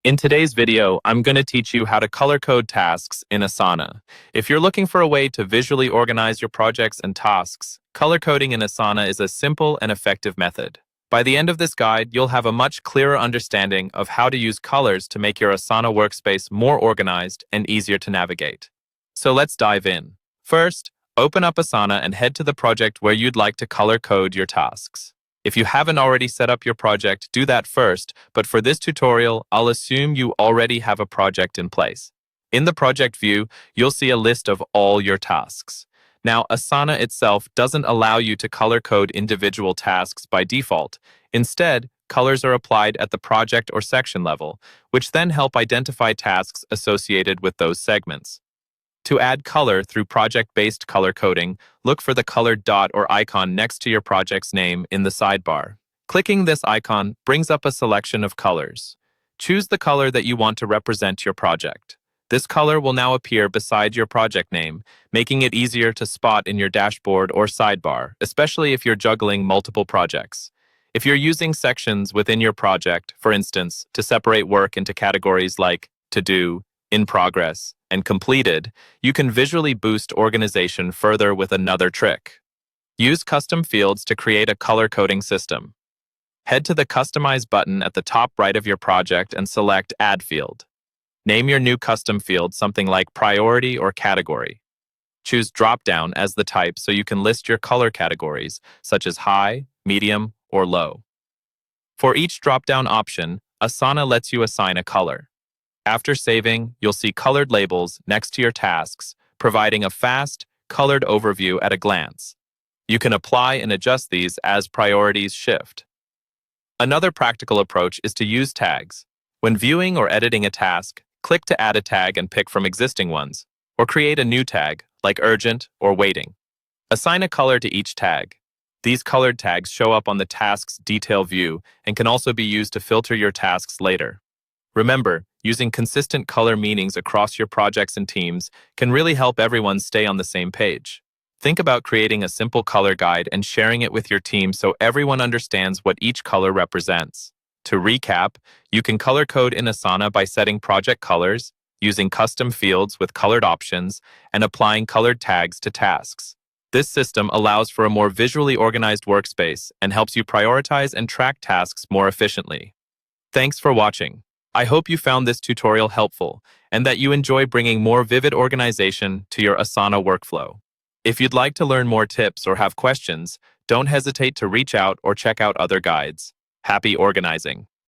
In today's video, I'm going to teach you how to color code tasks in Asana. If you're looking for a way to visually organize your projects and tasks, color coding in Asana is a simple and effective method. By the end of this guide, you'll have a much clearer understanding of how to use colors to make your Asana workspace more organized and easier to navigate. So let's dive in. First, open up Asana and head to the project where you'd like to color code your tasks. If you haven't already set up your project, do that first, but for this tutorial, I'll assume you already have a project in place. In the project view, you'll see a list of all your tasks. Now, Asana itself doesn't allow you to color code individual tasks by default. Instead, colors are applied at the project or section level, which then help identify tasks associated with those segments. To add color through project-based color coding, look for the colored dot or icon next to your project's name in the sidebar. Clicking this icon brings up a selection of colors. Choose the color that you want to represent your project. This color will now appear beside your project name, making it easier to spot in your dashboard or sidebar, especially if you're juggling multiple projects. If you're using sections within your project, for instance, to separate work into categories like to do, in progress, and completed, you can visually boost organization further with another trick. Use custom fields to create a color coding system. Head to the Customize button at the top right of your project and select Add Field. Name your new custom field something like Priority or Category. Choose Dropdown as the type so you can list your color categories, such as High, Medium, or Low. For each dropdown option, Asana lets you assign a color. After saving, you'll see colored labels next to your tasks, providing a fast, colored overview at a glance. You can apply and adjust these as priorities shift. Another practical approach is to use tags. When viewing or editing a task, click to add a tag and pick from existing ones, or create a new tag, like urgent or waiting. Assign a color to each tag. These colored tags show up on the task's detail view and can also be used to filter your tasks later. Remember, using consistent color meanings across your projects and teams can really help everyone stay on the same page. Think about creating a simple color guide and sharing it with your team so everyone understands what each color represents. To recap, you can color code in Asana by setting project colors, using custom fields with colored options, and applying colored tags to tasks. This system allows for a more visually organized workspace and helps you prioritize and track tasks more efficiently. Thanks for watching. I hope you found this tutorial helpful and that you enjoy bringing more vivid organization to your Asana workflow. If you'd like to learn more tips or have questions, don't hesitate to reach out or check out other guides. Happy organizing!